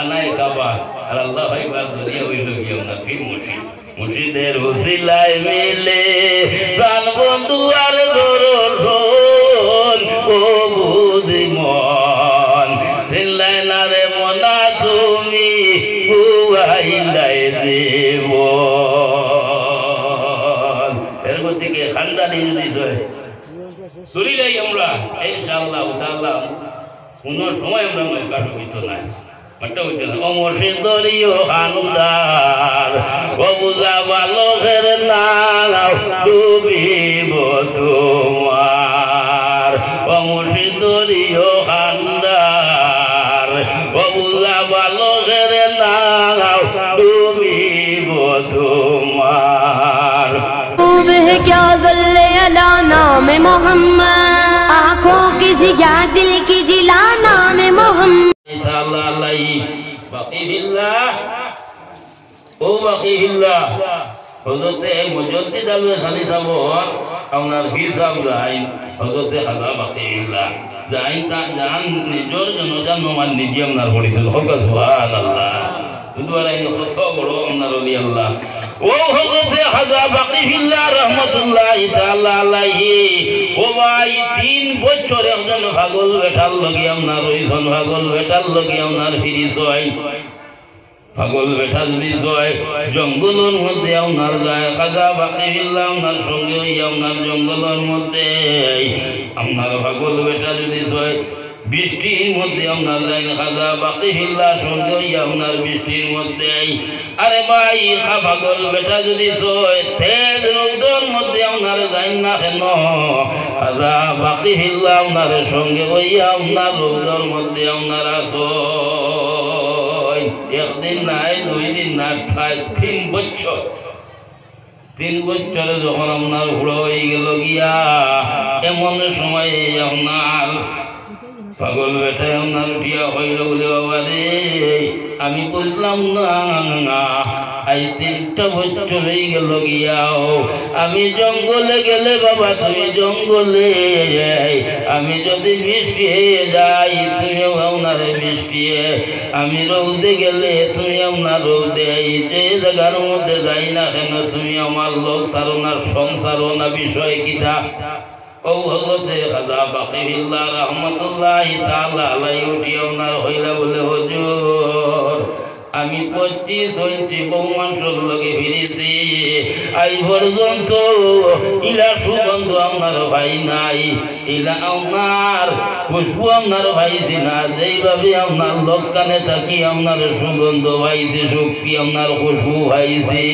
খানায় কাবা আর আল্লাহ ভাইবার দুনিয়া হইল গিয়ে না ফির মুর্শিদের হুসিলায় মিলে প্রাণ বন্ধু আর দরুন ও বুদ্ধিমান চিল্লায় না রে মনা তুমি বুয়াইলাই দেব এর মধ্যে কি খানদানি হৃদয় চলি যাই আমরা ইনশাআল্লাহ তাআলা কোন সময় আমরা কাটু হইতো না মাটা হইতো না অমরশিদ দরিও খানদার বাবুজা বালকের নাও ডুবিব তোমার অমরশিদ দরিও খানদার বাবুজা বালকের নাও ডুবিব তোমার क्या ज़ल्ले अला नाम मोहम्मद आँखों की जिया दिल की जिला नाम मोहम्मद बाकी बिल्लाह ओ बाकी बिल्लाह हज़रते मुजद्दिद अल-खाली साहब আপনার পীর সাহেব যাই হযরতে খাজা বাকি বিল্লাহ যাই তা জান নিজর জনজান মান নিজে আপনার পড়িছিল হোক সুবহানাল্লাহ দুয়ারাই কত বড় আপনার ওলি আল্লাহ ও হযরতে খাজা বাকি বিল্লাহ রাহমাতুল্লাহি তাআলা আলাইহি ও ভাই 3 বছর একজন পাগল বেটার লাগি আপনার ওইজন পাগল বেটার লাগি আপনার ফিরিস হয় পাগল বেটা যদি জয় জঙ্গলের মধ্যে আপনার যায় খাজা বাকি বিল্লাহ আপনার সঙ্গে আপনার জঙ্গলের মধ্যে আপনার পাগল বেটা যদি জয় বৃষ্টির মধ্যে আপনার যায় খাজা বাকি বিল্লাহ সঙ্গে আপনার বৃষ্টির মধ্যে আরে ভাই পাগল বেটা যদি জয় তেজ রৌদ্রের মধ্যে আপনার যায় না কেন খাজা বাকি বিল্লাহ আপনার সঙ্গে আপনার রৌদ্রের মধ্যে আপনার আসো একদিন নাই 2 দিন না 3 বছর 3 বছরে যখন আপনার বুড়ো হয়ে গেল গিয়া এমন সময় আপনার পাগল বেটা আপনার উঠিয়া হইল বলে বাবা রে আমি বুঝলাম না আজ 3টা বছর হয়ে গেল গিয়াও আমি জঙ্গলে গেলে বাবা তুমি জঙ্গলে আমি যদি বৃষ্টি যাই তুমি আপনার বৃষ্টি আমি রৌদে গেলে তুমি আপনার রৌদে যে জায়গার মধ্যে যাই না কেন তুমি আমার লোক সারো না সংসারও না বিষয় কিতা ও হযরতে খাজা বাকি বিল্লাহ রাহমাতুল্লাহি তাআলা আলাইহি উঠিয়া আপনার হইলা বলে হুজুর আমি 25 বৌমাংসর লগে ফিরেছি আই পর্যন্ত ইলা সুগন্ধ আপনার ভাই নাই ইলা আপনার খুশবু আপনার ভাইছি না যেইভাবে আপনার লোক কানে থাকি আপনার সুগন্ধ ভাইছি শক্তি আপনার খুশবু ভাইছি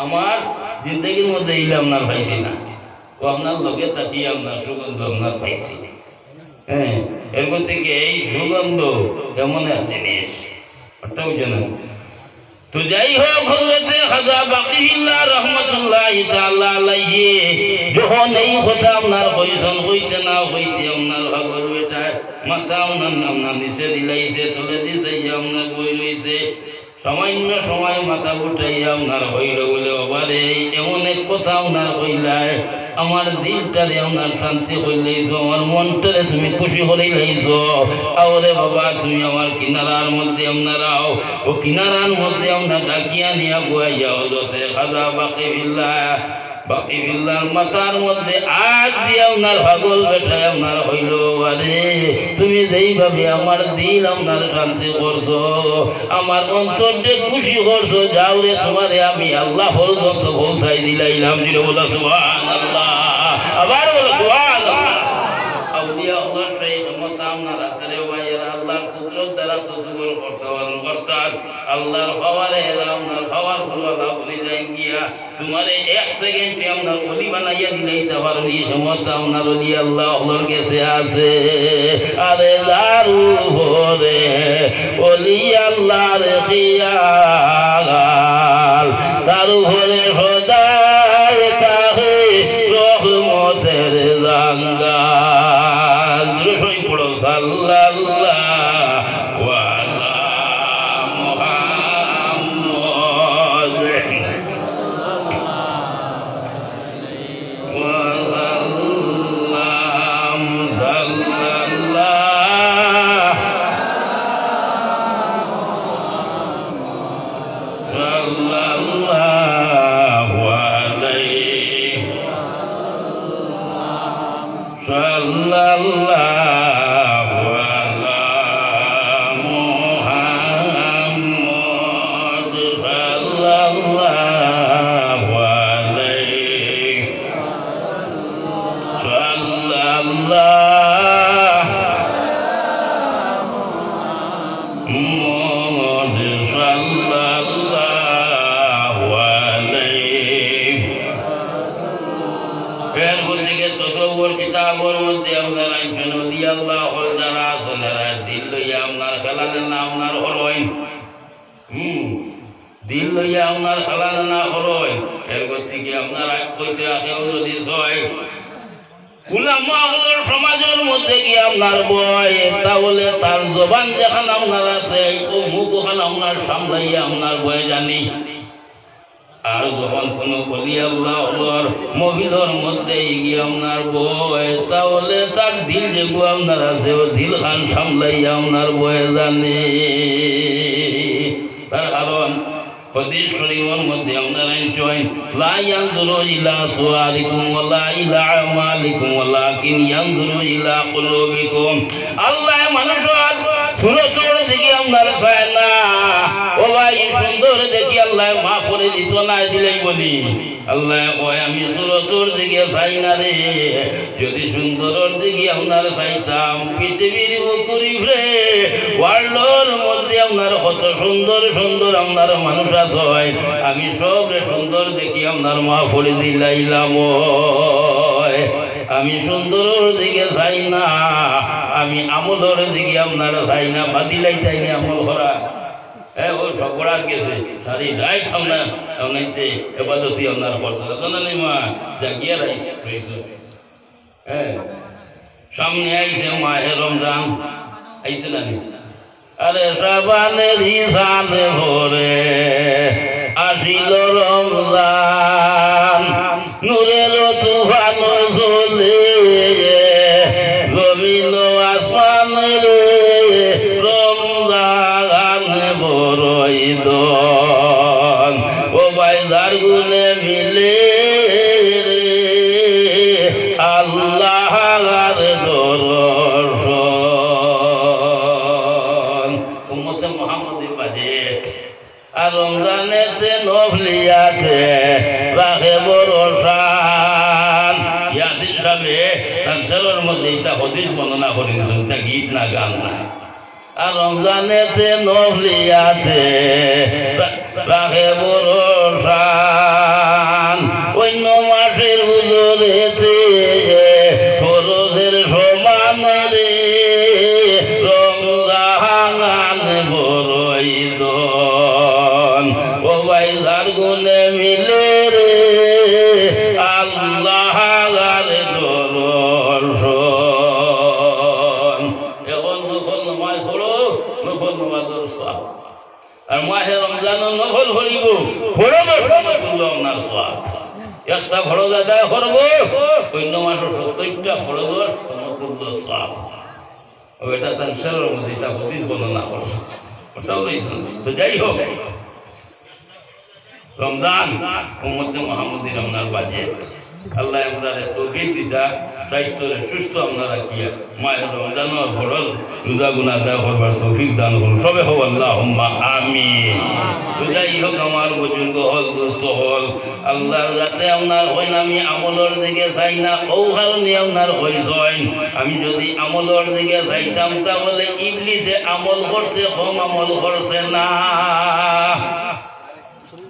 আমার জিন্দগির মধ্যে ইলা আপনার ভাইছি না ও আপনার লোকে থাকি আপনার সুগন্ধ আপনার ভাইছি হ্যাঁ এর মধ্যে এই সুগন্ধ এমন এক জিনিস ওটাও জানেন তো যাই হোক হযরতে খাজা বাকি বিল্লাহ রাহমাতুল্লাহি তাআলা আলাইহি যখন এই কথা আপনার কইছেন কইতে না কইতে আপনার ভাগর বেটা মাথা আপনার নিচে দিলাইছে তুলে দিছে আপনার বই লইছে সামান্য সময় মাথা উঠাইয়া আপনার হইল বলে বাবারে এমন এক কথা আপনার কইলাই আমার দিলটারে আপনার শান্তি হইলেইছ আমার মনটারে তুমি খুশি হইলেইছ আরে বাবা তুমি আমার কিনারার মধ্যে আপনারাও ও কিনারার মধ্যে আপনার ডাকিয়া নিয়া বইয়া হযরতে খাজা বাকি বিল্লাহর মাথার মধ্যে আজ দিয়ে আপনার পাগল বেটা আপনার হইল আরে তুমি যেইভাবে আমার দিল আপনার শান্তি করছো আমার অন্তরকে খুশি করছো যাও রে তোমারে আমি আল্লাহ পর্যন্ত পৌঁছাই দিলাইলাম দিলে বলা সুবহানাল্লাহ আবার বলো সুবহানাল্লাহ আউলিয়া আল্লাহ সেই ক্ষমতা আপনার আছে রে ভাইয়েরা আল্লাহর কুদরত দ্বারা তসবির করতাম আল্লাহর পাওয়ারে আপনার পাওয়ার গুলো আপনি যাই গিয়া তোমারে 1 সেকেন্ডে আপনার ওলি বানাইয়া দিলাইতে পারো এই ক্ষমতা আপনার ওলি আল্লাহর কাছে আছে আরে দারু ভরে ওলি আল্লাহর খিয়াল দারু ভরে খোদায় তাহে রহমতের জাঙ্গাল দুরুদ পড়ো সাল্লাল্লাহু আলা মুহাম্মদ সাল্লাল্লাহু আলাইহি এরপর থেকে তসব্বুর কিতাবের মধ্যে আপনারা নদী আল্লাহ হল যারা আসলেরা দিল লইয়া আপনার খেলালেন না আপনার হরইন দিল লইয়া আপনার খেলালেন না হরইন এরপর থেকে আপনারা কইতে আছেও যদি হয় উলামাগুলোর সমাজের মধ্যে কি আপনার বয় তাহলে তার জবান যেখানে আপনার আছে ও মুখ ওখানে আপনার সামলাইয়া আপনার বয়ে জানি আর যখন কোনো বলি আল্লাহর মহিলার মধ্যে গিয়ে আপনার বয় তাহলে তার দিল যেগুলো আপনার আছে ও দিল খান সামলাইয়া আপনার বয়ে জানি তার কারণ হাদিস শরীফের মধ্যে আপনারা চয় লা ইয়ানজুরু ইলা সুওয়ারিকুম ওয়ালা ইলা আমালিকুম ওয়ালাকিন ইয়ানজুরু ইলা কুলুবিকুম আল্লাহ মানুষের সুরত দেখি আপনারা চায় না ও ভাই সুন্দর দেখি আল্লাহ মাফ করে দিত না দিলেই বলি আল্লাহ কয় আমি সুরতর দিকে চাই না রে যদি সুন্দরের দিকে আপনারা চাইতাম পৃথিবীর উপরে ওয়ার্ল্ডের মধ্যে আপনার কত সুন্দর সুন্দর আপনার মানুষ আছে আমি সব সুন্দর দেখি আপনার মাফ করে দিলাইলাম আমি সুন্দরের দিকে চাই না আমি আমলের দিকে আপনারা চাই না বাদিলাই চাই না আমল করা ও সকড়া গেছে সারি যাই সামনে অনেকতে এবাদতি আপনার করছে জানা নেই মা যা গিয়ে রয়েছে হ্যাঁ সামনে আইছে মাহে রমজান আইছে না আরে সাবানের হিসাবে ভরে আসিল রমজান নূরের তুফান চলে জমিন আসমান রে রমজান বড়ই দন ও বাইদার গুনে মিলে আল্লাহ দর্শন উম্মতে মুহাম্মদের বাজে আর রমজানেতে নফলিয়াতে রাখে ভরসা ইয়াসিন সাহেবে তাফসীরের মধ্যে এটা হাদিস বর্ণনা করে দিয়েছেন তা গীত না গান না আর রমজানেতে নফলিয়াতে রাখে ভরসা অন্য মাসের হুজুরেতে ফরজের সমান রে রমজান বড়ই দন ও ভাই যার গুণে মিলে রে আল্লাহ দর্শন এখন নফল নামাজ পড়ো নফল নামাজের সওয়াব আর মাহে রমজানের নফল পড়িব ফরজ আপনার সওয়াব একটা ফরজ আদায় করবো অন্য মাসের 70টা ফরজের সমতুল্য সওয়াব এটা তাফসীরের মধ্যে এটা হাদিস বর্ণনা করছে ওটাও তো যাই হোক রমজান উম্মতে মুহাম্মদী রমজান বাজে আল্লাহ আমাদের তৌফিক দিতা স্বাস্থ্যের সুস্থ আপনারা রাখিয়া মায়ের রমজানের ফরজ রোজা গুনাহ আদায় করবার তৌফিক দান করুন সবে হোক আল্লাহুম্মা আমিন যাই হোক আমার বুজুর্গ হল দোস্ত হল আল্লাহর যাতে আপনার হইন আমি আমলের দিকে চাই না ও কারণে আপনার হই জয়েন আমি যদি আমলের দিকে চাইতাম তাহলে ইবলিসে আমল করতে কম আমল করছে না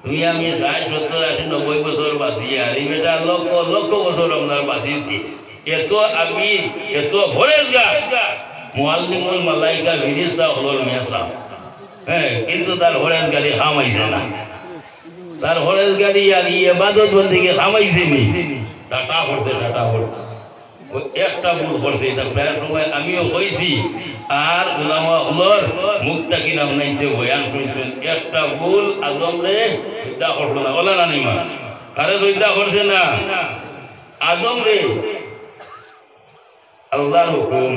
তুমি আমি 60, 70, 80, 90 বছর বাঁচি আর এই বেটা লক্ষ লক্ষ বছর আপনার বাঁচিয়েছি এত আমি এত ভরে গা মুআল্লিমুল মালাইকা ফিরিস্তা হলর মেসা হ্যাঁ কিন্তু তার হরেজ গাড়ি থামাইছে না তার হরেজ গাড়ি আর ইবাদত বন্দিকে থামাইছে নি টাটা পড়তে একটা ভুল করছে এটা প্রায় সময় আমিও কইছি আর উলামা হলর মুখটা কিনা নাইতে বয়ান করছেন একটা ভুল আদম রে চিন্তা করলো না বলে না নিমা আরে চিন্তা করছে না আদম রে আল্লাহর হুকুম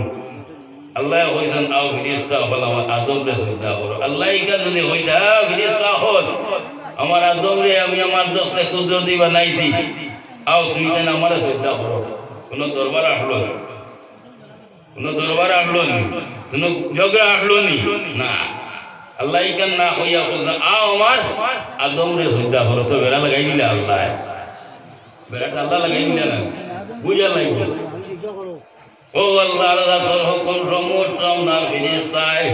আল্লাহ কইছেন আও ফিরিস্তা হলাম আদম রে চিন্তা করো আল্লাহ ইকা যদি হইতা ফিরিস্তা হল আমার আদম রে আমি আমার দোস্তে কুদরতি বানাইছি আও তুমি যেন আমার চিন্তা করো কোনো দরবার আসলো না কোনো ঝগড়া আসলো না আল্লাহ ইকান না হইয়া বলছেন আও আমার আদম রে চিন্তা করো তো বেড়া লাগাই দিলে আল্লাহ বেড়াটা আল্লাহ লাগাই দিলে না বুঝা লাগবে ও আল্লাহ তোর হুকুম সমুদ্রম না ফিরিস্তায়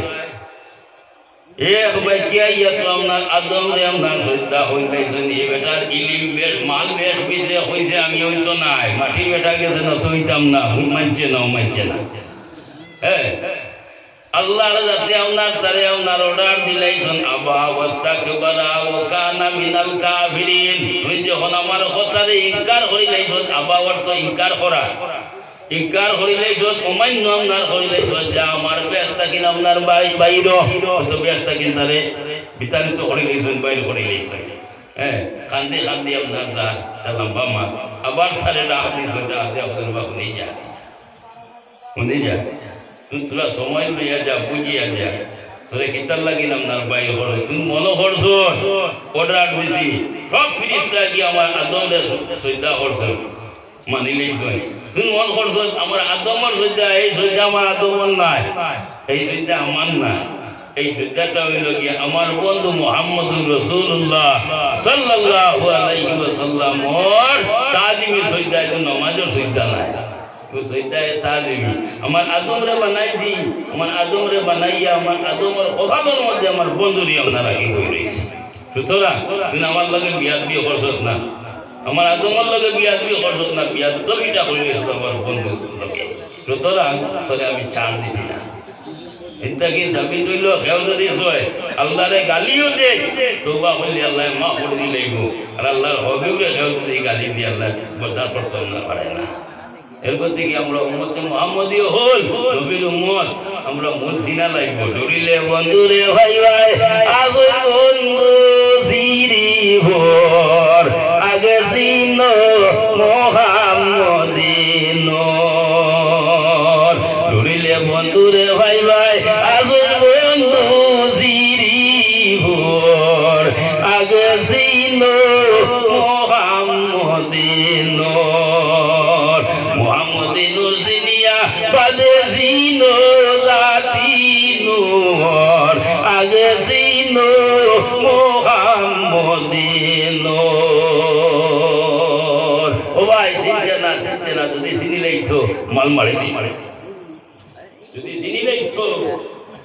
এক বাক্যা ইয়া তো আপনার আদম রে আপনার সত্যা হইলাইছেন এই বেটার ইলিম বেশ মাল বেশ পিছে হইছে আমি হইতো নাই মাটি বেটা গেছে না তো হইতাম না মানছে না হ্যাঁ আল্লাহ যাতে আপনার তারে আপনার অর্ডার দিলাইছেন আবা ওয়াস্তাকবারা ওয়া কানা মিনাল কাফিরিন তুই যখন আমার কথারে ইনকার হইলাইছেন আবা অর্থ ইনকার করা ইনকার হইলাইছেন অমান্য আপনার হইলাইছেন যা আমার ব্যস্তা কিন আপনার বাইর তো ব্যস্তা কিন তারে বিতাড়িত হইলাইছেন বাইর হইলাইছেন হ্যাঁ কান্দি আপনার দা লম্বা মা আবার তারে ডাক দিয়েছেন যা আপনার বাপ নিয়ে যা তোরা সময় লইয়া যা বুঝিয়া যা তোরে কিতার লাগিন আপনার বাইর হল তুমি মনে করছো অর্ডার দিছি সব ফিরিস্তা কি আমার আদমের সৈদা করছো মানিলেই তুমি মন করছো আমার আদমের সৈদা এই সৈদা আমার আদমের নাই এই সৈদা আমার না এই সৈদাটা হইল কি আমার বন্ধু মুহাম্মদুর রাসূলুল্লাহ সাল্লাল্লাহু আলাইহি ওয়াসাল্লামর তাজিমি সৈদা এটা নামাজের সৈদা নাই আমার আদমরে বানাইছি আমার আদমরে বানাইয়া আমার আদমের অভাবের মধ্যে আমার বন্ধুরি আপনারা কি হয়ে রয়েছে সুতরাং তুমি আমার লগে বিয়াদ বিয়ে করছত না আমার আদমের লগে বিয়াদ বিয়ে করছত না বিয়াদ দবিটা হয়ে গেছে আমার বন্ধু লগে সুতরাং তোরে আমি ছাড় দিছি না এটা কি দাবি হইল কেউ যদি হয় আল্লাহরে গালিও দে তোবা হইলে আল্লাহ মা করে দিলেই আর আল্লাহর হবেও কেউ যদি গালি দিয়ে আল্লাহ বরদাস্ত করতে না পারে না এরপর থেকে আমরা উম্মতে মুহাম্মদীয় হল নবীর উম্মত আমরা মন চিনা লাগবো ধরিলে বন্ধু রে ভাই ভাই আগে বন্ধু জিরি ভোর আগে চিন মুহাম্মদীন ধরিলে বন্ধু রে ভাই ভাই আগে বন্ধু জিরি ভোর আগে চিন মুহাম্মদীন মুহাম্মদিনুর জিনিয়া বাদে জিনো জাতিনুর আগে জিনো মুহাম্মদিনুর ও ভাই চিনতে না যদি চিনিলেই তো মাল মারি দি যদি চিনিলেই তো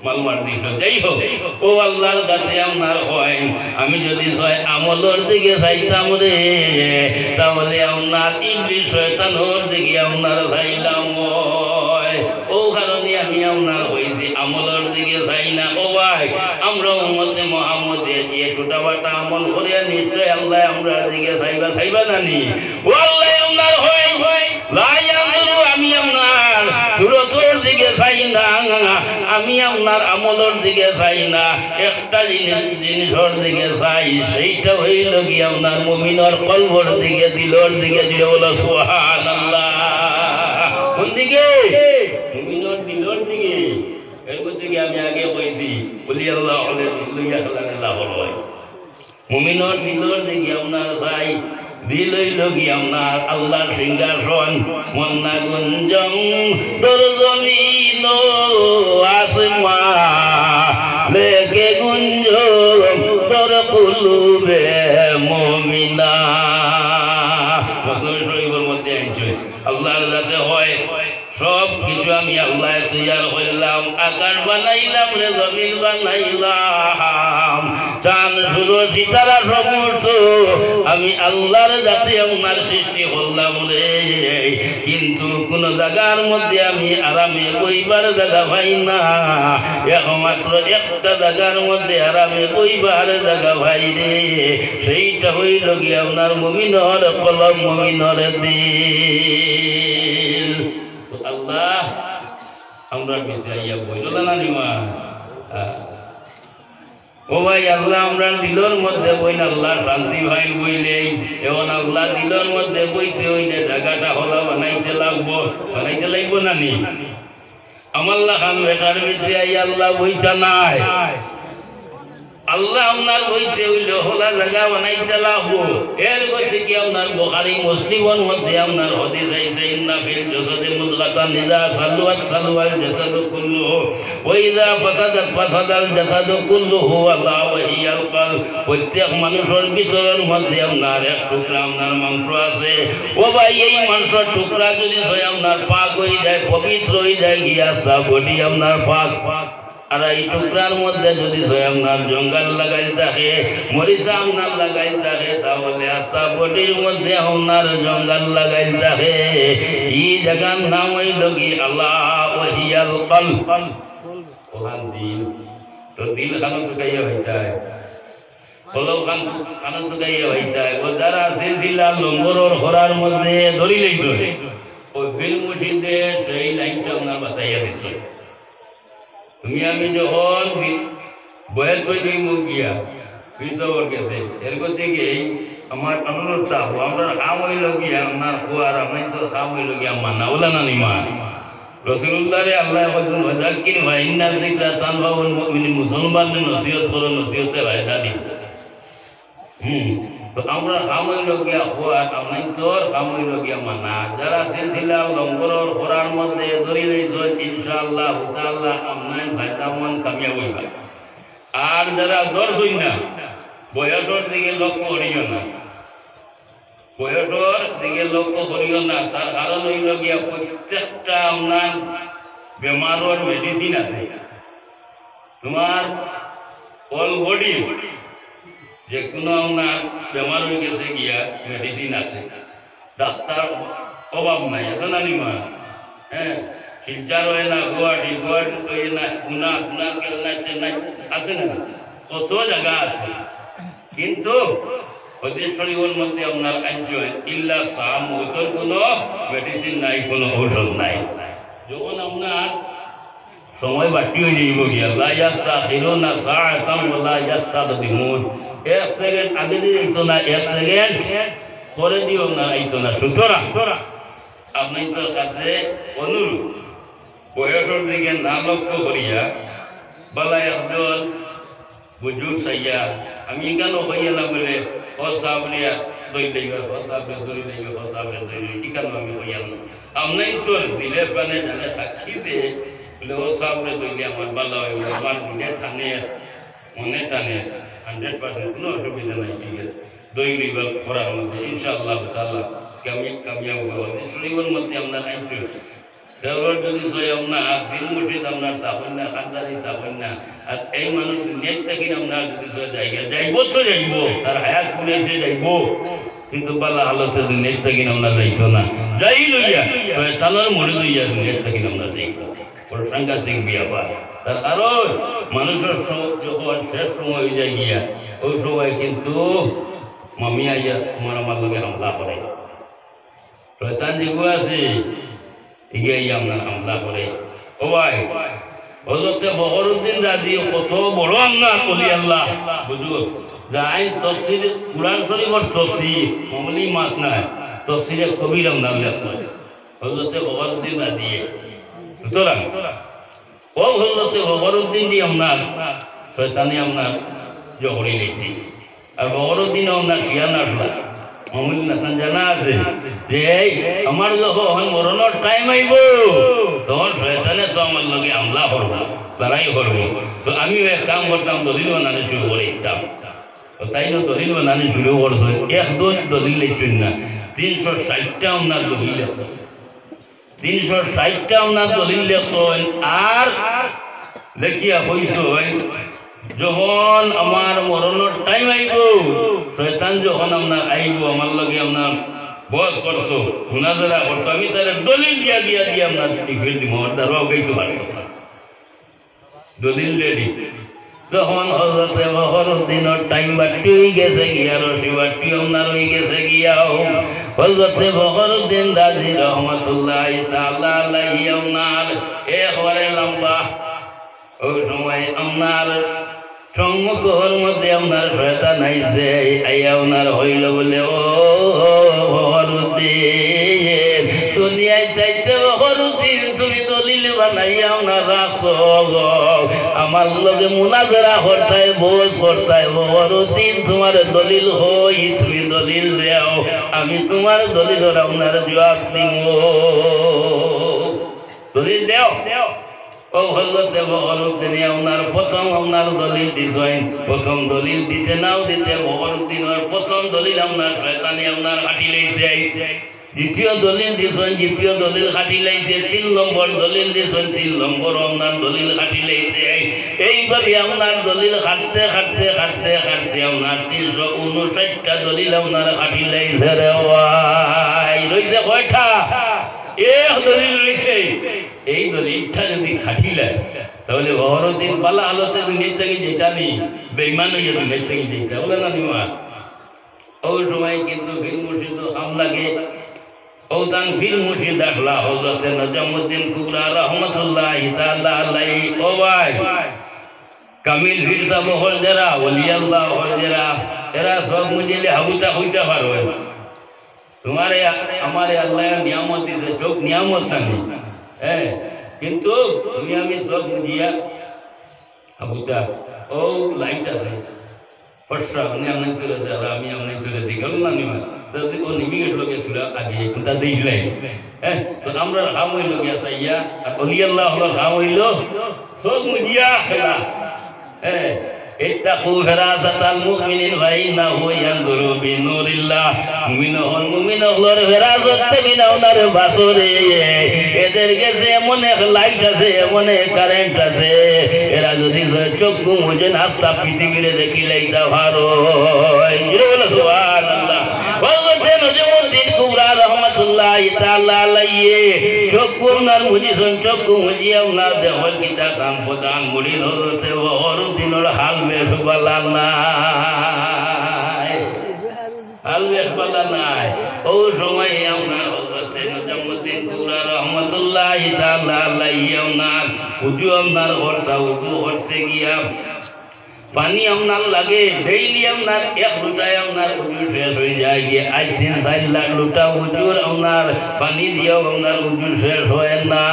মাল মার দিল যাই হোক ও আল্লাহর কাছে আপনার হয় আমি যদি হয় আমলের দিকে চাইতাম রে তাহলে আপনার ইবলিস শয়তানের দিকে আপনার চাইলাম ও কারণে আমি আপনার হয়েছি আমলের দিকে চাই না ও ভাই আমরা উম্মতে মুহাম্মদে যে টোটা বাটা আমল করে নিশ্চয় আল্লাহ আমরা দিকে চাইবা জানি ও আল্লাহ আপনার হয় লাই আমি আপনার সুরতর দিকে চাই না আমি আপনার আমলের দিকে চাই না একটা জিনিসের দিকে চাই সেইটা হইল কি আপনার মুমিনের কলবর দিকে দিলর দিকে দিলে বলো সুবহানাল্লাহ কোন দিকে মুমিনের দিলর দিকে এরপর থেকে আমি আগে কইছি বলি আল্লাহ লইয়া আল্লাহ হয় মুমিনের দিলর দিকে আপনার চাই দিলই লগি আপনার আল্লাহর সিংহাসন মন্না গুঞ্জং দরজমিন আসমা লেকে গুঞ্জং দর কুলুবে মুমিনা শরীফের মধ্যে আনছে আল্লাহর কাছে হয় সব কিছু আমি আল্লাহ তৈয়ার করলাম আকাশ বানাইলাম রে জমিন বানাইলাম চাঁদ সূর্য সিতারা সমস্ত আমি আল্লাহর জাতি আমার সৃষ্টি করলাম রে কিন্তু কোন জায়গার মধ্যে আমি আরামে বইবার জায়গা পাই না একমাত্র একটা জায়গার মধ্যে আরামে বইবার জায়গা পাই রে সেইটা হইল কি আপনার মুমিনের কলম মুমিনের দিল আল্লাহ আমরা বিচাইয়া বইল না নিমা ও ভাই আল্লাহ আমরা দিলর মধ্যে বই না আল্লাহ শান্তি ভাই বইলেই এখন আল্লাহ দিলর মধ্যে বইতে হইলে জায়গাটা হলা বানাইতে লাগবো না নি আমাল্লা খান বেটার বিচাই আল্লাহ বইটা নাই আল্লাহ আপনার বইতে হইলে হলা জায়গা বানাইতে লাগবো এর মধ্যে কি আপনার বুখারী মুসলিমের মধ্যে আপনার হাদিস আইছে ইন্না ফিল জাসাদি মুদগাতান ইযা সালুয়াল জাসাদু কুল্লুহু ওয়া ইযা ফাসাদাল জাসাদু কুল্লুহু আল্লাহ ওয়া হিয়াল কলব প্রত্যেক মানুষের ভিতরের মধ্যে আপনার এক টুকরা আপনার মাংস আছে ও ভাই এই মাংসের টুকরা যদি হয় আপনার পাক হয়ে যায় পবিত্র হয়ে যায় গিয়া সব বডি আপনার পাক আর এই টুকরার মধ্যে যদি আপনার জঙ্গল লাগাই থাকে, মরিচা আপনার লাগাই থাকে, তাহলে আস্থা বটির মধ্যে আপনার জঙ্গল লাগাই থাকে। এই জায়গার নাম হইল কি আল্লাহ ওহিয়াল কলব। ওখান দিল তো দিল খানো চুকাইয়া হইতায়, কলব খানো চুকাইয়া হইতায়। ও যারা সিলসিলা লঙ্গরের খরার মধ্যে ধরি লইল, ওই বিল মুঠিতে সেই লাইনটা আপনার বাতাইয়া দিছে। তুমি আমি যখন বয়স তৈরি মুখ গিয়া পিছর গেছে, এরপর থেকে আমার অনুরোধ চাবো, আমরা খাম হইল গিয়া আপনার খোয়ার আপনার তো খাম হইল গিয়া মানা ওলা না নিমা রসুল্লাহরে আল্লাহ বলছেন ভাজাকির ভাই না জিকরা তানবাউল মুমিনিন, মুসলমানদের নসিহত করো, নসিহতে ফায়দা দিন। তো আমরা খাম হইল গিয়া খোয়ার আপনার তোর খাম হইল গিয়া মানা। যারা সিলসিলা লঙ্গরের খোরার মধ্যে ধরি রয়েছেন ইনশাআল্লাহ তাআলা আপনার ফায়দা মন কামিয়াব হইবা। আর যারা দর্শ হই না, বয়সের দিকে লক্ষ্য করিও না, বয়সের দিকে লক্ষ্য করিও না। তার কারণ হইল গিয়া প্রত্যেকটা আপনার বেমারের মেডিসিন আছে। তোমার অল বডি যে কোনো আপনার বেমার হয়ে গেছে গিয়া মেডিসিন আছে, ডাক্তার অভাব নাই, আছে না নিমা? হ্যাঁ, শিলচার হয় না, গুয়াহাটি হয় না, গুনা কেরালা, চেন্নাই আছে না, কত জায়গা আছে। কিন্তু শরীরের মধ্যে আপনার আঞ্চল ইল্লা সাম ওইটার কোনো মেডিসিন নাই, কোনো ঔষধ নাই। যখন আপনার সময় বাটি হয়ে যাইব গিয়া লা ইয়াস্তাখিরুনা সাআতাম ওয়া লা ইয়াস্তাকদিমুন, এক সেকেন্ড আগে দিয়ে আইতো না, এক সেকেন্ড পরে দিও না আইতো না। সুতরাং আপনার কাছে অনুরোধ, বয়সের দিকে না লক্ষ্য করিয়া বালাই একজন বুজুর্গ চাইয়া আমি কেন হইয়া না বলে অসাবরিয়া দই লইবা, অসাবরে দই লইবা, অসাবরে দই লইবা, কেন আমি হইয়া না? আপনি তো দিলে পানে জানে সাক্ষী দে বলে অসাবরে দইলে আমার বালা হয়, আমার দিলে টানে মনে টানে 100% কোনো অসুবিধা নাই। ঠিক আছে, দই লইবা করার মধ্যে ইনশাআল্লাহ তাআলা কামিয়াব হওয়া শরীরের মধ্যে আপনার আইনটি দেওয়ার যদি জয়ম না দিন মুঠিত আপনার তাপন না, খানদারি তাপন না। আর এই মানুষ নেট থাকি আপনার যদি জায়গা যাইব তো যাইব, তার হায়াত পুড়েছে যাইব, কিন্তু বালা হালতে যদি নেট থাকি আপনার যাইতো না, যাই লইয়া তালার মরে লইয়া নেট থাকি আপনার যাইব। ওর সাংঘাতিক বিয়া বা তার আরো মানুষের যখন শেষ সময় হয়ে যায় গিয়া, ওই সময় কিন্তু মামিয়া ইয়া তোমার আমার লগে হামলা করে, শয়তান যেগুলো আছে এগিয়ে আপনার হামলা করে। ও ভাই, হযরত ফখরুদ্দিন রাজি কত বড় আল্লাহ কলি আল্লাহ বুঝুন, যাই তফসির কুরআন শরীফের তফসির মামুলি মাত না, তফসিরে কবির নাম লেখছে হযরত ফখরুদ্দিন রাজি। সুতরাং ও হযরত ফখরুদ্দিন দি আপনার শয়তানি আপনার জহরি লেছি। আর ফখরুদ্দিন আপনার শিয়ান আসলা মামুলি না জানা আছে যে আমার যখন মরণের টাইম আইব তখন শয়তানে তো আমার লগে হামলা করবো, লড়াই করবো। তো আমি এক কাম করতাম, দলিল বানানো শুরু করে দিতাম। তাই না দলিল বানানো শুরু করছো, এক দুই দলিল লিখছেন না, 360টা আপনার দলিল লেখছেন, 360টা আপনার দলিল লেখছেন। আর দেখিয়া হইছ যখন আমার মরণের টাইম আইব, শয়তান যখন আপনার আইব আমার লগে আপনার বস করতো, মুনাজারা করতো, আমি তার দলিল দিয়া দিয়া দিয়ে আপনার টিফিল দিব, আমার দ্বারাও গাইতে পারতো না, দলিল রেডি। যখন হযরতে ফখরুদ্দিনের টাইম বাটি হয়ে গেছে গিয়া, রশি বাটি আপনার হয়ে গেছে গিয়াও, হযরতে ফখরুদ্দিন রাজি রহমাতুল্লাহ তাআলা আলাইহি আপনার একবারে লম্বা ওই সময় আপনার সম্মুখের মধ্যে আপনার শয়তান আইছে, আইয়া আপনার হইল বলে ও ফখরুদ্দিন দুনিয়ায় চাইতে ফখরুদ্দিন তুমি দলিল বানাইয়া আপনার রাখছো, আমার লগে মুনাজারা করতাই বস করতাই, ফখরুদ্দিন তোমার দলিল হই, তুমি দলিল দেও, আমি তোমার দলিলের আপনার জবাব দিব, দলিল দেও। ও হযরতে ফখরুদ্দিন আপনার প্রথম আপনার দলিল দিছেন, প্রথম দলিল দিতে নাও দিতে ফখরুদ্দিনের প্রথম দলিল আপনার শয়তানি আপনার হাঁটি লইছে। দ্বিতীয় দলিল দিয়েছেন, দ্বিতীয় দলিল খাটি লাইছে, 3 নম্বর দলিল দিয়েছেন, 3 নম্বর আপনার দলিল খাটি লাইছে। এইভাবে আপনার দলিল খাটতে খাটতে খাটতে খাটতে আপনার 359টা দলিল আপনার খাটি লাইছে রে ভাই। রইছে কয়টা? এক দলিল রয়েছে। এই দলিলটা যদি খাটিলায় তাহলে বহরদিন পালা আলোতে দুনিয়া থেকে যেটা নেই, বেইমান হইয়া দুনিয়া থেকে যেটা বলে না নিমা। ওই সময় কিন্তু বীর মুর্শিদ কাম লাগে। ও তান বীর মুর্শিদ ডাকলা হযরত নজমউদ্দিন কুবরা রহমাতুল্লাহ তাআলা আলাইহি। ও ভাই কামিল বীর সাহেব হল যারা ওলি আল্লাহ হল যারা, এরা সব মুজিলে হাবুতা হইতে পারবে। তোমারে আমারে আল্লাহ নিয়ামত দিয়েছে, চোখ নিয়ামত নাকি, হ্যাঁ, কিন্তু তুমি আমি সব মুজিয়া হাবুতা। ও লাইট আছে ফর্সা, আমি আমনে তুলে দেওয়া, আমি আমনে তুলে দিই গেল না নিমা। ও নিমিগের লোকে তুলে আগে কোনটা দিয়েছিলেন, হ্যাঁ। তো আমরা খাম হইল গিয়া সাইয়া, আর অলি আল্লাহ হল খাম হইল সব মুজিয়া খেলা, হ্যাঁ। ইত্তাকু ফিরাসাতাল মুমিনিন ওয়া ইন্নাহু ইয়ানজুরু বিনুরিল্লাহ। মুমিন হল ফিরাসত বিনাউনার বাসরে। এদের কাছে এমন এক লাইট আছে, এমন এক কারেন্ট আছে, এরা যদি চক্ষু মুজে নাস্তা পৃথিবীরে দেখি লাইটা ভালো। বলে সুবহানাল্লাহ। বলছেন নজমউদ্দিন কুবরা রহমাতুল্লাহ তাআলা আলাইহি, চক্ষু নার মুজিসন, চক্ষু মুজিয়া উনার দেহল কিতা কাম প্রদান মুড়ি ধরতে বহরদিনের হাল বেশ বলা নাই, হাল বেশ বলা নাই। ও সময় আপনার হযরত নজমউদ্দিন কুবরা রহমাতুল্লাহ তাআলা আলাইহি আপনার উজু আপনার করতা, উজু করতে গিয়া পানি আপনার লাগে ডেইলি আপনার 1 লোটায় আপনার উজু শেষ হয়ে যায়। গিয়ে আজ 3-4 লাখ লোটা উজুর আপনার পানি দিয়েও আপনার উজু শেষ হয় না।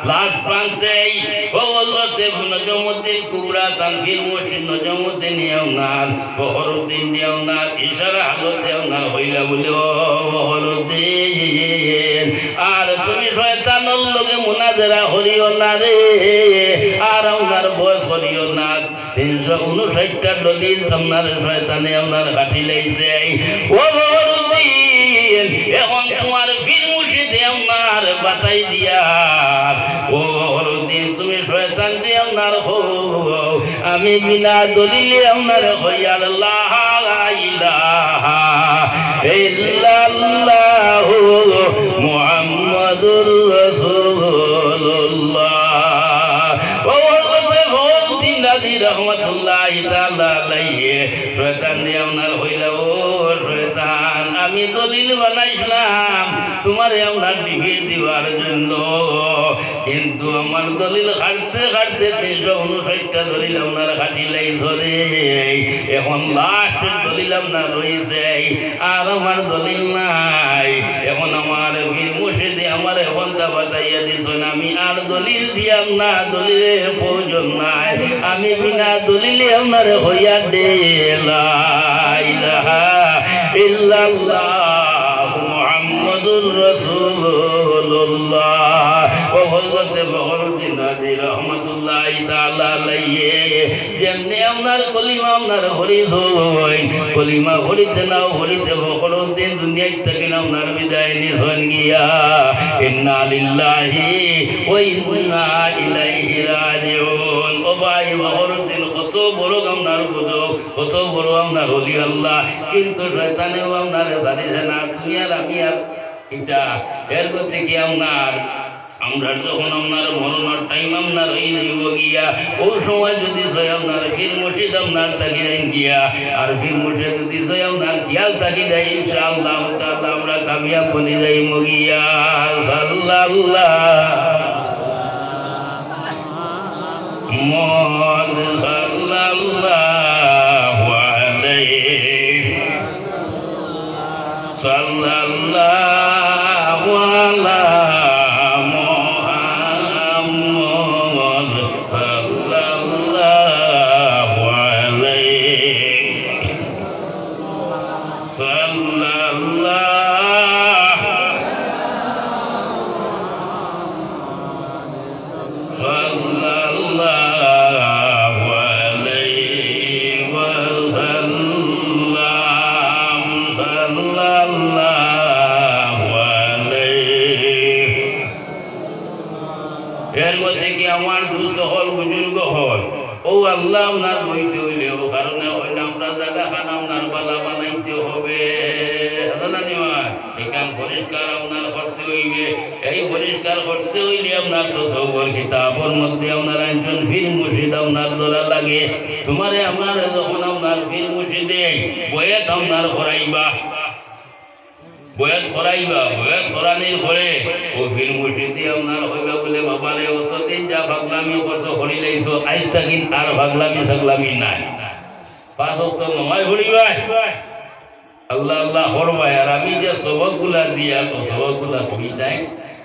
লাস্ট প্রান্তেই হযরতে নজমউদ্দিন কুবরা তানভীর মুর্শিদ নজমউদ্দিন আপনার বহরউদ্দিন আপনার ইশারা হালতে আপনার হইলা বলে, ও বহরউদ্দিন আর তুমি শয়তানের লগে মুনাজারা করিও না রে, আর আপনার বয়স করিও না। 359টা দলিল আপনার শয়তানে আপনার কাটি লাইছে। ও বহরউদ্দিন এখন তোমার বীর মুর্শিদ আপনার বাতাই দিয়া, ও বহরউদ্দিন তুমি শয়তান দিয়ে আপনার হো, আমি বিনা দলিলে আপনার হইয়া লা ইলাহা ইল্লাল্লাহু মুহাম্মাদুর রাসূলুল্লাহ। ও বহরউদ্দিন নাজি রহমাতুল্লাহ তাআলা আলাইহি, শয়তান দিয়ে আপনার হইলা, ও শয়তান আমি দলিল বানাইছিলাম তোমার আপনার ডিফিট দিবার জন্য, কিন্তু আমার দলিল খাটতে খাটতে 359টা দলিল আপনার খাটি লাইছে রে। এখন লাস্ট দলিল আপনার রয়েছে, আর আমার দলিল নাই। এখন আমার বীর মুর্শিদে আমার এখনটা বাতাইয়া দিছেন, আমি আর দলিল দিয়াম না, দলিলের প্রয়োজন নাই, আমি বিনা দলিলে আপনার হইয়া দে লা ইলাহা ইল্লাল্লাহ মুহাম্মাদুর রাসূলুল্লাহ। ও হযরত বহরউদ্দিন নাজি রহমাতুল্লাহ তাআলা আলাইহি, যেমনি আপনার কলিমা আপনার হরিস হই, কলিমা হরিতে নাও হরিতে বহরউদ্দিন দুনিয়া থেকে আপনার বিদায় নিছেন গিয়া। ইন্না লিল্লাহি ওয়া ইন্না ইলাইহি রাজিউন। ও ভাই বহরউদ্দিন কত বড় আপনার বুজুর্গ, কত বড় আপনার ওলি আল্লাহ, কিন্তু শয়তানেও আপনার জানিছে না। তুমি আর আমি আর এটা এর করতে কি আপনার আমরা যখন আপনার মরণের টাইম আপনার হয়ে যাইব গিয়া, ওই সময় যদি সয় আপনার বীর মুর্শিদ আপনার থাকি যাই গিয়া, আর বীর মুর্শিদ যদি সয় আপনার খেয়াল থাকি যাই, ইনশাআল্লাহ তাআলা আমরা কামিয়াব বনে যাইব গিয়া। সাল্লাল্লাহ মুহাম্মদ সাল্লাল্লাহু আলাইহি সাল্লাল্লাহু আলা মুহাম্মদ সাল্লাল্লাহু আলাইহি সাল্লাল্লাহু আলাইহি আল্লাহ আপনার বইতে হইলেও কারণে ওই আমরা জায়গা খানা আপনার বালা বানাইতে হবে এখান পরিষ্কার আপনার করতে হইবে এই পরিষ্কার করতে হইলে আপনার তো সবর কিতাবর মধ্যে আপনার একজন ফির মুর্শিদ আপনার দোলা লাগে তোমারে আপনার যখন আপনার ফির মুর্শিদে বয়াত আপনার করাইবা বয়াত করাইবা বয়াত করানোর পরে ও ফির মুর্শিদি আপনার হইবা বলে বাবারে অতদিন যা ভাগলামি কত হরি লাইছো আজ থাকি আর ভাগলামি সাগলামি নাই 5 ওয়াক্ত নামাজ পড়িবা আল্লাহ আল্লাহ করবাই আর আমি যে সবকগুলা দিয়া তো সবকগুলা কই যাই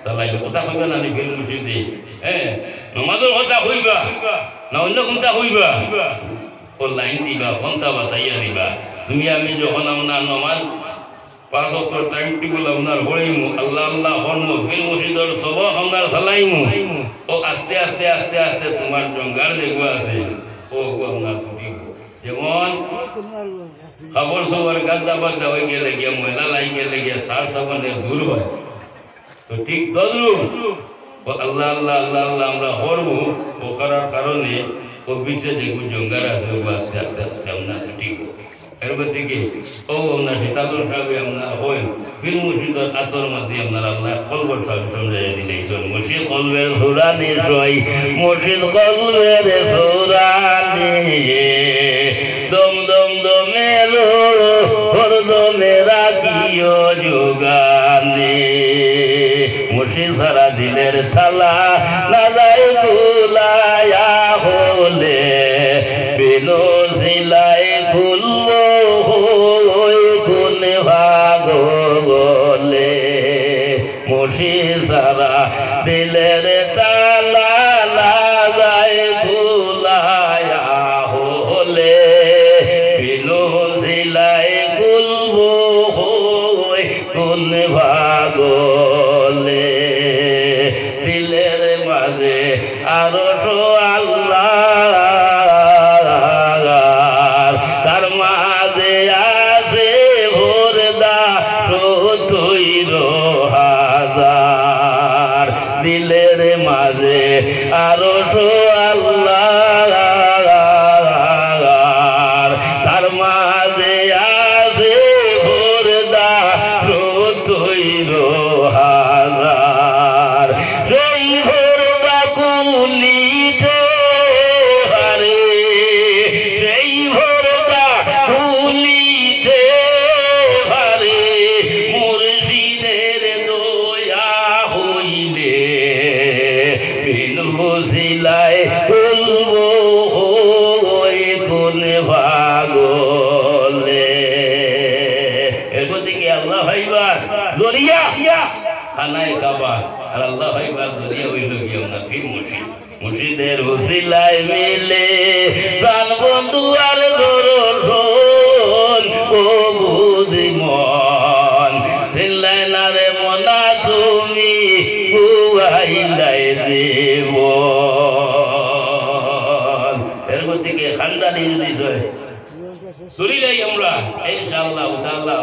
তাহলে কথা কইবা না ফির মুর্শিদি হ্যাঁ নামাজের কথা কইবা না অন্য কোনটা কইবা ও লাইন দিবা কোনটা বাতাইয়া দিবা তুমি আমি যখন আপনার নামাজ 5 ওয়াক্ত টাইম টেবিল আপনার হইমু আল্লাহ আল্লাহ হরমু ফির মুর্শিদর সবক আপনার ফলাইমু ও আস্তে আস্তে আস্তে আস্তে তোমার জঙ্গার দেখবা আছে ও আপনার দিব যেমন খবর সবর গাদ্দা বাদ্দা হয়ে গেলে গিয়ে ময়লা লাই গেলে গিয়ে সার সাবানে দূর হয় তো ঠিক তদ্রুপ ও আল্লাহ আল্লাহ আল্লাহ আল্লাহ আমরা হরমু ও করার কারণে ও বিচে যেগুলো জঙ্গার আছে ও আস্তে আস্তে আস্তে আপনার ঠিক এরপর থেকে ও আপনার সীতাদুর সাহেব আপনার হই ফির মুর্শিদর আতর মধ্যে আপনার আল্লাহ কলবর সাহেব সমঝাইয়া দিলে মুর্শিদ কলবের সুরানি সই মুর্শিদ কলবের সুরানি দম দম দমেরো হরদমে রাখিও যোগানে মুর্শিদ সারা দিলের সালা না যায় কুলায়া হলে বিনো সিলাই খুলবো কোনে ভাগ বলে মুর্শিদ সারা দিলের তালা না যায় কুলায়া হলে বিনো সিলাই খুলবো কোনে ভাগ বলে দিলের মাঝে আরো তো আল্লাহ তার মাঝে আছে ভোরদা 70,000 দিলের মাঝে আরো তো আল্লাহ তার মাঝে আছে ভোরদা 70,000 সেই ভোরদা কুলিতে হারে সেই ভোরদা কুলিতে হারে মুর্শিদের দয়া হইলে বিনু সিলাই বলবো কোন ভাগলে এরপর থেকে আল্লাহ ভাইবার দরিয়া খানায় কাবা আর আল্লাহ ভাইবার দরিয়া হইল গিয়ে আপনার ফির মুর্শিদ মুর্শিদের হুসিলায় মিলে প্রাণ বন্ধু আর দরশন ও বুঝিমন সিলাই না রে মনা তুমি গুয়াইলাই দেব এরপর থেকে খানদানি হৃদয় চলি যাই আমরা ইনশাআল্লাহ তাআলা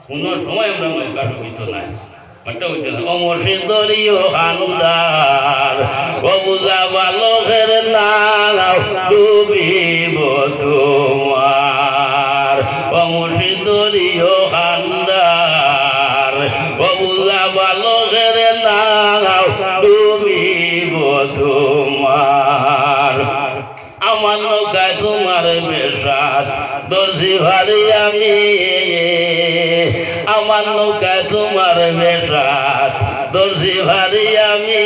কোনো সময় আমরা কাটবিত নাই অমর্ষিদ দলীয় খানদার ববুজা বালকের নাম ডুবিব তোমার অমর্ষিদ দলীয় খানদার ববুজা বালকের নাম ডুবিব তোমার আমার নৌকায় তোমার বেশাত দর্জি ভারি আমি আমার নৌকায় তোমার বেশাত দর্জি ভারি আমি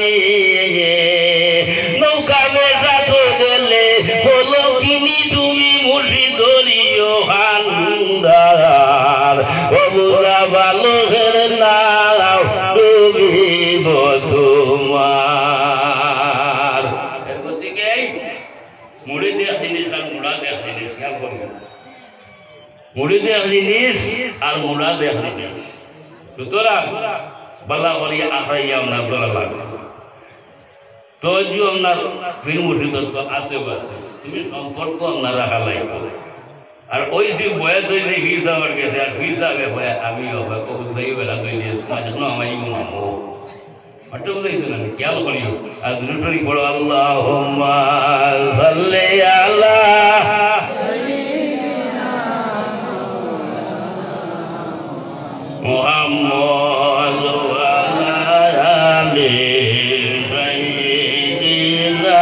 নৌকা বেশাত গেলে হলো কিনি তুমি মুর্শিদলীয় খানদার ববুরা বালকের নাম ডুবিব তোমার মুড়ি দেখ জিনিস আর মুড়া দেখ জিনিস খেয়াল করবেন মুড়ি দেখ জিনিস আর মুড়া দেখ জিনিস সুতরাং বালা করিয়া আখাইয়া আপনার বলা লাগবে তো আপনার ফির মুর্শিদত্ব আছে আছে তুমি সম্পর্ক আপনার রাখা লাগবে আর ওই যে বয়স হয়েছে ফির সাহেবের কাছে আর ফির সাহেবে আমি হবে কখন বেলা তৈরি মাঝে আমায় হঠাৎ বুঝাইছো না খেয়াল করিও আর দুটোরই পড়ো আল্লাহুম্মা সাল্লি আলা মুহাম্মদ ওয়া আলা আলি সাইয়্যিদিনা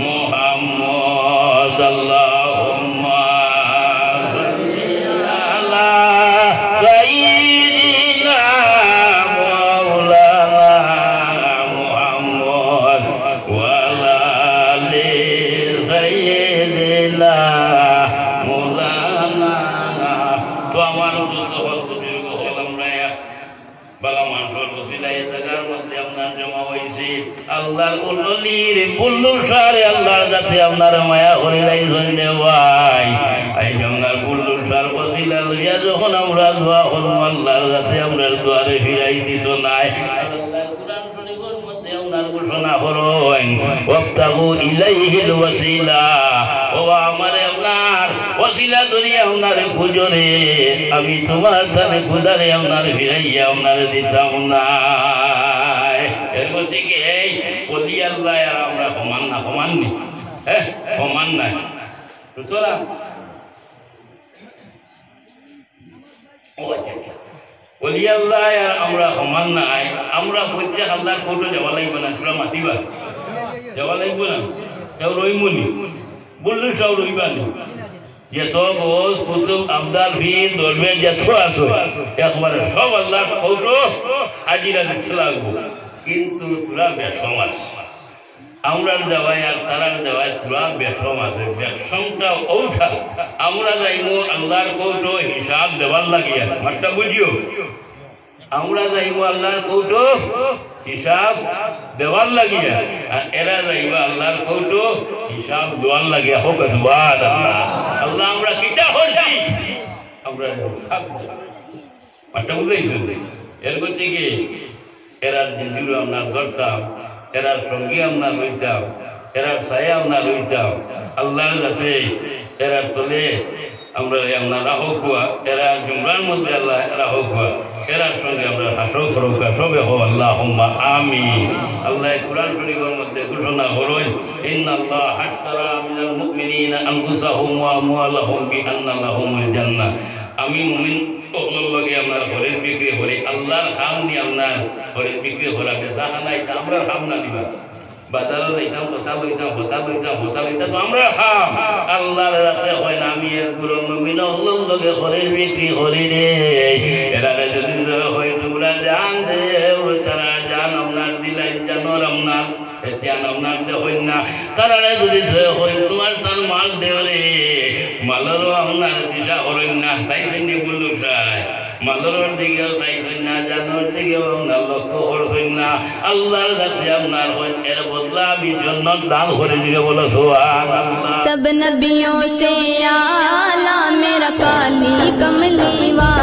মুহাম্মদ আল্লাহুম্মা সাল্লি আলা সাইয়্যিদিনা মাওলানা মুহাম্মদ ওয়া আলা আলি সাইয়্যিদিনা মাওলানা তো আমার বুজুর্গ হলাম রে বালা মানুষের বসিলায় জায়গার মধ্যে আপনার জমা হয়েছে আল্লাহর উল্লির বুল্লুর সারে আল্লাহর কাছে আপনার মায়া হরিলাই জন্য ভাই এই আপনার বুল্লুর সার বসিলা লইয়া যখন আমরা দোয়া করব আল্লাহর কাছে আমরা দুয়ারে ফিরাই দিত নাই আল্লাহর কুরআন শরীফের মধ্যে আপনার ঘোষণা করেন ওয়াবতাগু ইলাইহিল ওয়াসিলা ও আমারে আপনার ওয়াসিলা করিয়া আপনার খুঁজরে আমি তোমার কাছে খুদারে আপনার ফিরাইয়া আপনার দিতাম না এরপর থেকে এই বলি আল্লাহ আর আমরা সমান না সমান নি হ্যাঁ সমান নাই সুতরাং বলি আল্লাহ আর আমরা সমান নাই আমরা প্রত্যেক আল্লাহর ফটো যাওয়া লাগবে না তোরা মাতিবা যাওয়া লাগবে না কেউ রইমনি বললো সব রইবানি যে সব ওস কুতুব আবদাল ভিড় দরবে যত আছো একবারে সব আল্লাহর ফটো হাজিরা দিতে লাগবো কিন্তু তোরা বেশম আছে আমরা দেওয়াই আর তারা দেওয়াই তোরা বেশম আছে বেশমটা ওঠা আমরা যাইমো আল্লাহর কৌটো হিসাব দেওয়ার লাগিয়া মাঠটা বুঝিও আমরা যাইমো আল্লাহর কৌটো হিসাব দেওয়ার লাগিয়া আর এরা যাইবা আল্লাহর কৌটো হিসাব দেওয়ার লাগিয়া হোক সুবহানাল্লাহ আল্লাহ আমরা কিটা হচ্ছি আমরা মাঠটা বুঝাইছো এর করতে কি এরার জিন্দুর আমরা ধরতাম এরার সঙ্গী আমরা রইতাম এরার ছায়া আমরা রইতাম আল্লাহর কাছে এরার তলে আমরা আমরা রাহুয়া এরা জুমরার মধ্যে আল্লাহ রাহুয়া এরার সঙ্গে আমরা হাসো খরকা সবে হো আল্লাহুম্মা আমিন আল্লাহ কুরআন শরীফের মধ্যে ঘোষণা করেন ইন্নাল্লাহ হাশতারা মিনাল মুমিনিনা আনফুসাহুম ওয়া আমওয়ালাহুম বিআন্না লাহুমুল জান্নাহ আমি মুমিন ওগুলোকে আপনার ঘরের বিক্রি করে আল্লাহর খাম নিয়ে আপনার ঘরের বিক্রি করা বেচাখানা এটা আমরা খাম না দিবা বাজারে যাইতাম কথা বলতাম তো আমরা খাম আল্লাহর রাতে হয় না আমি এগুলো মুমিন ওগুলোকে ঘরের বিক্রি করি রে এরা যদি হয় তোমরা জান দে তারা জান আপনার দিলাই জানোর আপনার জান আপনার হয় না তারা যদি হয় তোমার তার মাল দেও রে মালেরও আপনার দিশা করেন না চাইছেন বললো চাই মালের দিকেও চাইছেন না জানোর দিকেও আপনার লক্ষ্য করছেন না আল্লাহর কাছে আপনার এর বদলা আমি জন্য দান করে দিকে বলো সুবহানাল্লাহ सब नबियों से आला मेरा काली कमली वाला